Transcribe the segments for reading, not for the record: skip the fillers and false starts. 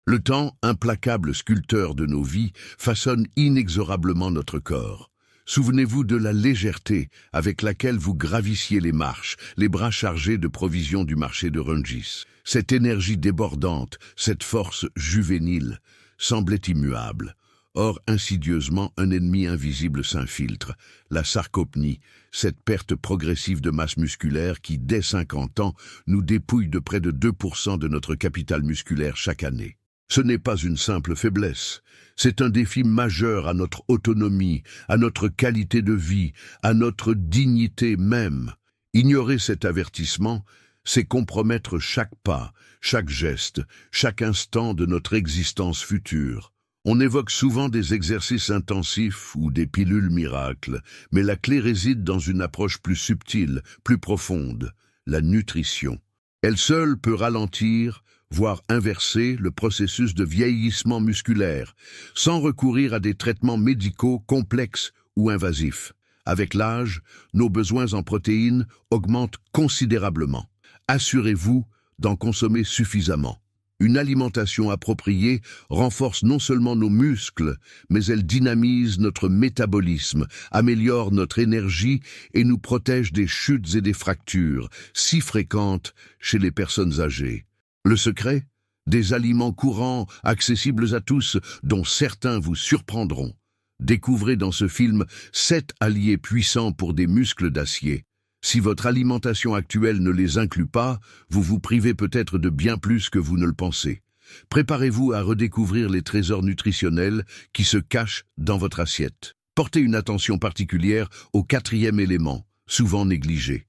Le temps, implacable sculpteur de nos vies, façonne inexorablement notre corps. Souvenez-vous de la légèreté avec laquelle vous gravissiez les marches, les bras chargés de provisions du marché de Rungis. Cette énergie débordante, cette force juvénile, semblait immuable. Or, insidieusement, un ennemi invisible s'infiltre, la sarcopnie, cette perte progressive de masse musculaire qui, dès 50 ans, nous dépouille de près de 2% de notre capital musculaire chaque année. Ce n'est pas une simple faiblesse, c'est un défi majeur à notre autonomie, à notre qualité de vie, à notre dignité même. Ignorer cet avertissement, c'est compromettre chaque pas, chaque geste, chaque instant de notre existence future. On évoque souvent des exercices intensifs ou des pilules miracles, mais la clé réside dans une approche plus subtile, plus profonde, la nutrition. Elle seule peut ralentir, voire inverser le processus de vieillissement musculaire, sans recourir à des traitements médicaux complexes ou invasifs. Avec l'âge, nos besoins en protéines augmentent considérablement. Assurez-vous d'en consommer suffisamment. Une alimentation appropriée renforce non seulement nos muscles, mais elle dynamise notre métabolisme, améliore notre énergie et nous protège des chutes et des fractures, si fréquentes chez les personnes âgées. Le secret? Des aliments courants, accessibles à tous, dont certains vous surprendront. Découvrez dans ce film 7 alliés puissants pour des muscles d'acier. Si votre alimentation actuelle ne les inclut pas, vous vous privez peut-être de bien plus que vous ne le pensez. Préparez-vous à redécouvrir les trésors nutritionnels qui se cachent dans votre assiette. Portez une attention particulière au 4e élément, souvent négligé.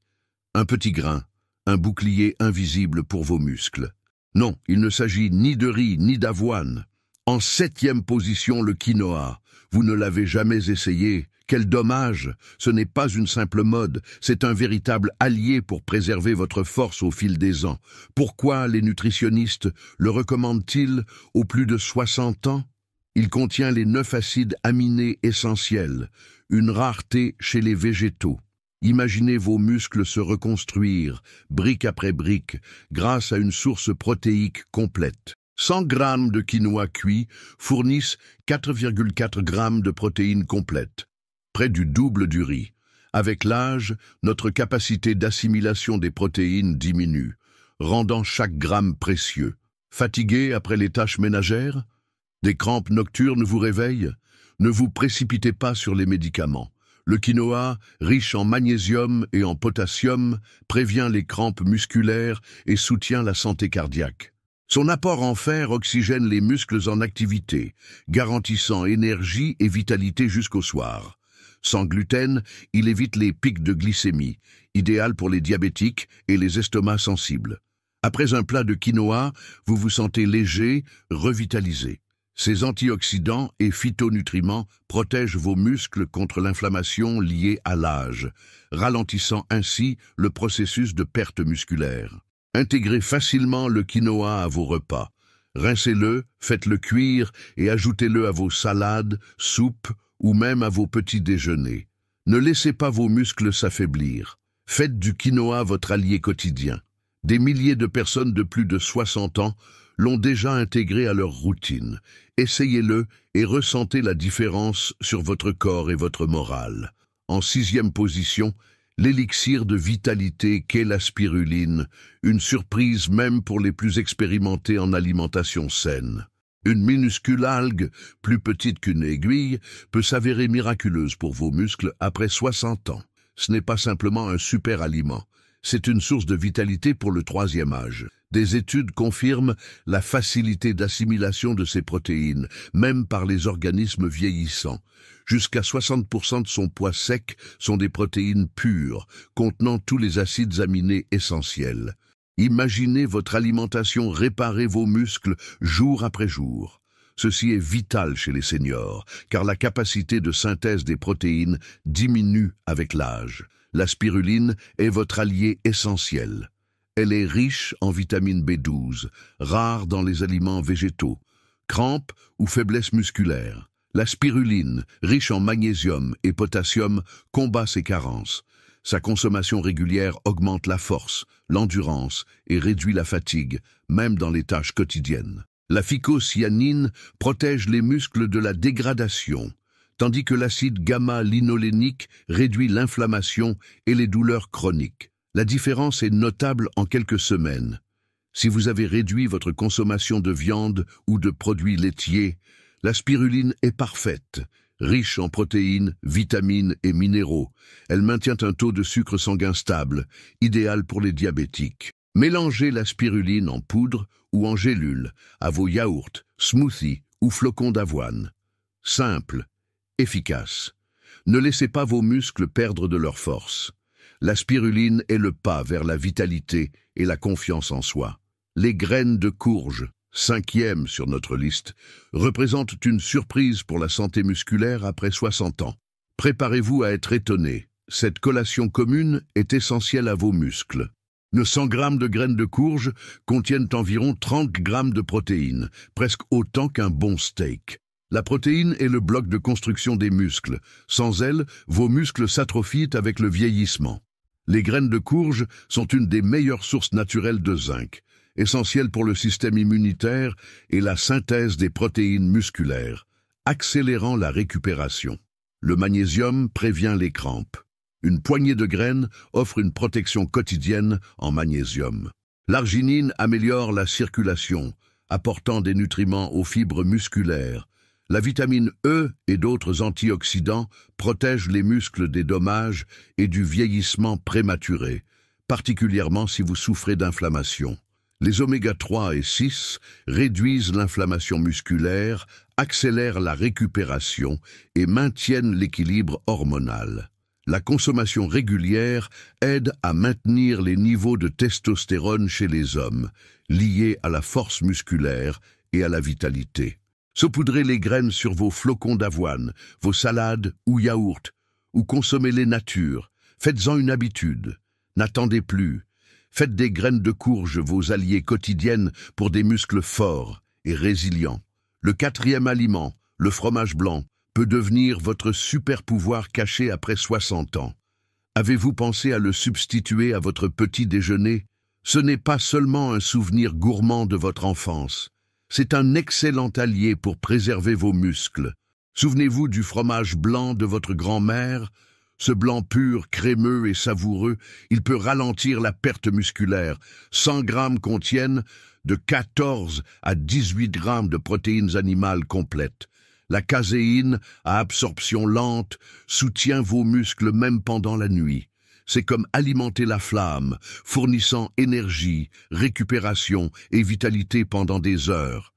Un petit grain, un bouclier invisible pour vos muscles. Non, il ne s'agit ni de riz ni d'avoine. En 7e position, le quinoa. Vous ne l'avez jamais essayé. Quel dommage! Ce n'est pas une simple mode, c'est un véritable allié pour préserver votre force au fil des ans. Pourquoi les nutritionnistes le recommandent-ils aux plus de 60 ans? Il contient les 9 acides aminés essentiels, une rareté chez les végétaux. Imaginez vos muscles se reconstruire, brique après brique, grâce à une source protéique complète. 100 grammes de quinoa cuit fournissent 4,4 grammes de protéines complètes, près du double du riz. Avec l'âge, notre capacité d'assimilation des protéines diminue, rendant chaque gramme précieux. Fatigué après les tâches ménagères? Des crampes nocturnes vous réveillent? Ne vous précipitez pas sur les médicaments. Le quinoa, riche en magnésium et en potassium, prévient les crampes musculaires et soutient la santé cardiaque. Son apport en fer oxygène les muscles en activité, garantissant énergie et vitalité jusqu'au soir. Sans gluten, il évite les pics de glycémie, idéal pour les diabétiques et les estomacs sensibles. Après un plat de quinoa, vous vous sentez léger, revitalisé. Ces antioxydants et phytonutriments protègent vos muscles contre l'inflammation liée à l'âge, ralentissant ainsi le processus de perte musculaire. Intégrez facilement le quinoa à vos repas. Rincez-le, faites-le cuire et ajoutez-le à vos salades, soupes ou même à vos petits déjeuners. Ne laissez pas vos muscles s'affaiblir. Faites du quinoa votre allié quotidien. Des milliers de personnes de plus de 60 ans l'ont déjà intégré à leur routine. Essayez-le et ressentez la différence sur votre corps et votre morale. En 6e position, l'élixir de vitalité qu'est la spiruline, une surprise même pour les plus expérimentés en alimentation saine. Une minuscule algue, plus petite qu'une aiguille, peut s'avérer miraculeuse pour vos muscles après 60 ans. Ce n'est pas simplement un super aliment, c'est une source de vitalité pour le 3e âge. Des études confirment la facilité d'assimilation de ces protéines, même par les organismes vieillissants. Jusqu'à 60% de son poids sec sont des protéines pures, contenant tous les acides aminés essentiels. Imaginez votre alimentation réparer vos muscles jour après jour. Ceci est vital chez les seniors, car la capacité de synthèse des protéines diminue avec l'âge. La spiruline est votre allié essentiel. Elle est riche en vitamine B12, rare dans les aliments végétaux. Crampes ou faiblesse musculaire. La spiruline, riche en magnésium et potassium, combat ces carences. Sa consommation régulière augmente la force, l'endurance et réduit la fatigue, même dans les tâches quotidiennes. La phycocyanine protège les muscles de la dégradation, tandis que l'acide gamma-linolénique réduit l'inflammation et les douleurs chroniques. La différence est notable en quelques semaines. Si vous avez réduit votre consommation de viande ou de produits laitiers, la spiruline est parfaite, riche en protéines, vitamines et minéraux. Elle maintient un taux de sucre sanguin stable, idéal pour les diabétiques. Mélangez la spiruline en poudre ou en gélule à vos yaourts, smoothies ou flocons d'avoine. Simple, efficace. Ne laissez pas vos muscles perdre de leur force. La spiruline est le pas vers la vitalité et la confiance en soi. Les graines de courge, 5e sur notre liste, représentent une surprise pour la santé musculaire après 60 ans. Préparez-vous à être étonné. Cette collation commune est essentielle à vos muscles. Nos 100 grammes de graines de courge contiennent environ 30 grammes de protéines, presque autant qu'un bon steak. La protéine est le bloc de construction des muscles. Sans elle, vos muscles s'atrophient avec le vieillissement. Les graines de courge sont une des meilleures sources naturelles de zinc, essentielles pour le système immunitaire et la synthèse des protéines musculaires, accélérant la récupération. Le magnésium prévient les crampes. Une poignée de graines offre une protection quotidienne en magnésium. L'arginine améliore la circulation, apportant des nutriments aux fibres musculaires. La vitamine E et d'autres antioxydants protègent les muscles des dommages et du vieillissement prématuré, particulièrement si vous souffrez d'inflammation. Les oméga 3 et 6 réduisent l'inflammation musculaire, accélèrent la récupération et maintiennent l'équilibre hormonal. La consommation régulière aide à maintenir les niveaux de testostérone chez les hommes, liés à la force musculaire et à la vitalité. Saupoudrez les graines sur vos flocons d'avoine, vos salades ou yaourts, ou consommez-les nature. Faites-en une habitude. N'attendez plus. Faites des graines de courge vos alliés quotidiennes pour des muscles forts et résilients. Le 4e aliment, le fromage blanc, peut devenir votre super pouvoir caché après 60 ans. Avez-vous pensé à le substituer à votre petit déjeuner? Ce n'est pas seulement un souvenir gourmand de votre enfance. C'est un excellent allié pour préserver vos muscles. Souvenez-vous du fromage blanc de votre grand-mère. Ce blanc pur, crémeux et savoureux, il peut ralentir la perte musculaire. 100 grammes contiennent de 14 à 18 grammes de protéines animales complètes. La caséine, à absorption lente, soutient vos muscles même pendant la nuit. C'est comme alimenter la flamme, fournissant énergie, récupération et vitalité pendant des heures.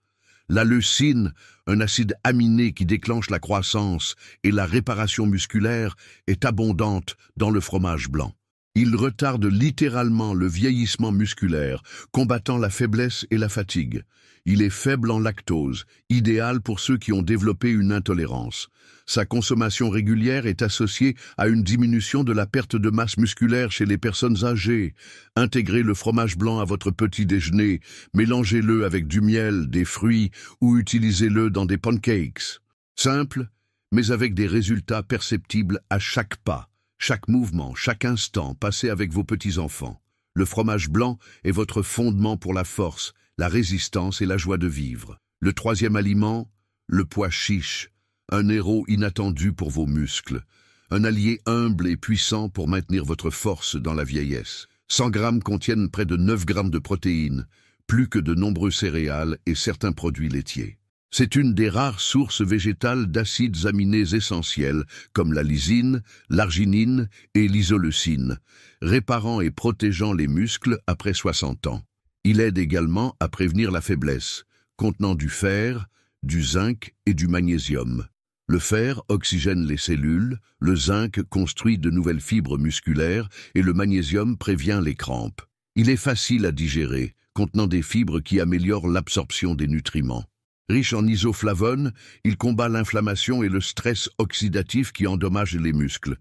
La leucine, un acide aminé qui déclenche la croissance et la réparation musculaire, est abondante dans le fromage blanc. Il retarde littéralement le vieillissement musculaire, combattant la faiblesse et la fatigue. Il est faible en lactose, idéal pour ceux qui ont développé une intolérance. Sa consommation régulière est associée à une diminution de la perte de masse musculaire chez les personnes âgées. Intégrez le fromage blanc à votre petit déjeuner, mélangez-le avec du miel, des fruits ou utilisez-le dans des pancakes. Simple, mais avec des résultats perceptibles à chaque pas, chaque mouvement, chaque instant passé avec vos petits-enfants. Le fromage blanc est votre fondement pour la force, la résistance et la joie de vivre. Le 3e aliment, le pois chiche, un héros inattendu pour vos muscles, un allié humble et puissant pour maintenir votre force dans la vieillesse. 100 grammes contiennent près de 9 grammes de protéines, plus que de nombreux céréales et certains produits laitiers. C'est une des rares sources végétales d'acides aminés essentiels comme la lysine, l'arginine et l'isoleucine, réparant et protégeant les muscles après 60 ans. Il aide également à prévenir la faiblesse, contenant du fer, du zinc et du magnésium. Le fer oxygène les cellules, le zinc construit de nouvelles fibres musculaires et le magnésium prévient les crampes. Il est facile à digérer, contenant des fibres qui améliorent l'absorption des nutriments. Riche en isoflavones, il combat l'inflammation et le stress oxydatif qui endommagent les muscles.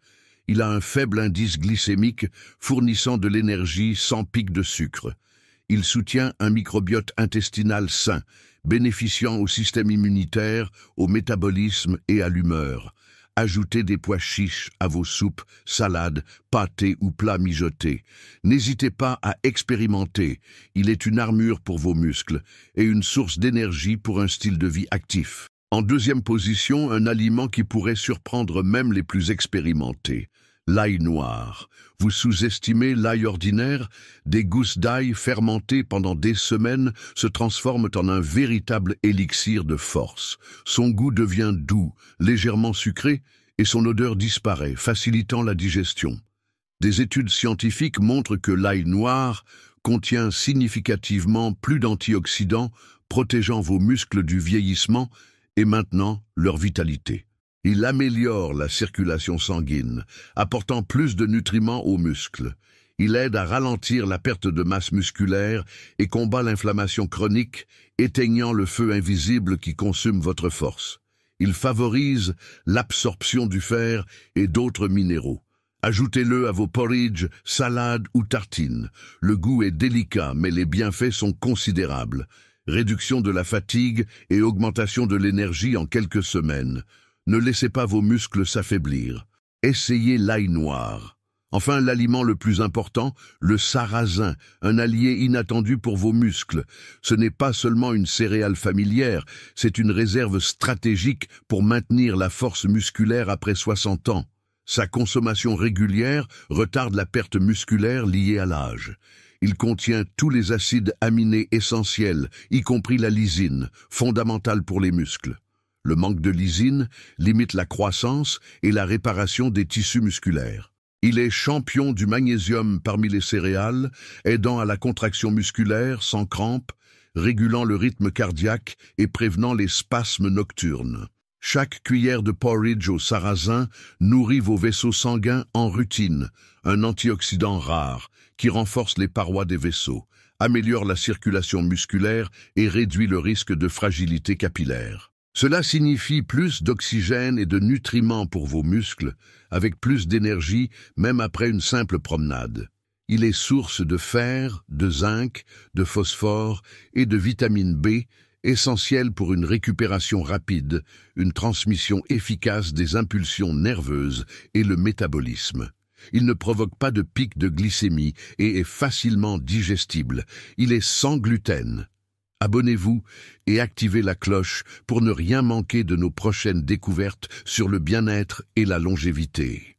Il a un faible indice glycémique, fournissant de l'énergie sans pic de sucre. Il soutient un microbiote intestinal sain, bénéficiant au système immunitaire, au métabolisme et à l'humeur. Ajoutez des pois chiches à vos soupes, salades, pâtés ou plats mijotés. N'hésitez pas à expérimenter. Il est une armure pour vos muscles et une source d'énergie pour un style de vie actif. En deuxième position, un aliment qui pourrait surprendre même les plus expérimentés. L'ail noir. Vous sous-estimez l'ail ordinaire? Des gousses d'ail fermentées pendant des semaines se transforment en un véritable élixir de force. Son goût devient doux, légèrement sucré, et son odeur disparaît, facilitant la digestion. Des études scientifiques montrent que l'ail noir contient significativement plus d'antioxydants, protégeant vos muscles du vieillissement et maintenant leur vitalité. Il améliore la circulation sanguine, apportant plus de nutriments aux muscles. Il aide à ralentir la perte de masse musculaire et combat l'inflammation chronique, éteignant le feu invisible qui consume votre force. Il favorise l'absorption du fer et d'autres minéraux. Ajoutez-le à vos porridge, salades ou tartines. Le goût est délicat, mais les bienfaits sont considérables. Réduction de la fatigue et augmentation de l'énergie en quelques semaines. Ne laissez pas vos muscles s'affaiblir. Essayez l'ail noir. Enfin, l'aliment le plus important, le sarrasin, un allié inattendu pour vos muscles. Ce n'est pas seulement une céréale familière, c'est une réserve stratégique pour maintenir la force musculaire après 60 ans. Sa consommation régulière retarde la perte musculaire liée à l'âge. Il contient tous les acides aminés essentiels, y compris la lysine, fondamentale pour les muscles. Le manque de lysine limite la croissance et la réparation des tissus musculaires. Il est champion du magnésium parmi les céréales, aidant à la contraction musculaire sans crampes, régulant le rythme cardiaque et prévenant les spasmes nocturnes. Chaque cuillère de porridge au sarrasin nourrit vos vaisseaux sanguins en rutine, un antioxydant rare qui renforce les parois des vaisseaux, améliore la circulation musculaire et réduit le risque de fragilité capillaire. Cela signifie plus d'oxygène et de nutriments pour vos muscles, avec plus d'énergie même après une simple promenade. Il est source de fer, de zinc, de phosphore et de vitamine B, essentielle pour une récupération rapide, une transmission efficace des impulsions nerveuses et le métabolisme. Il ne provoque pas de pic de glycémie et est facilement digestible. Il est sans gluten. Abonnez-vous et activez la cloche pour ne rien manquer de nos prochaines découvertes sur le bien-être et la longévité.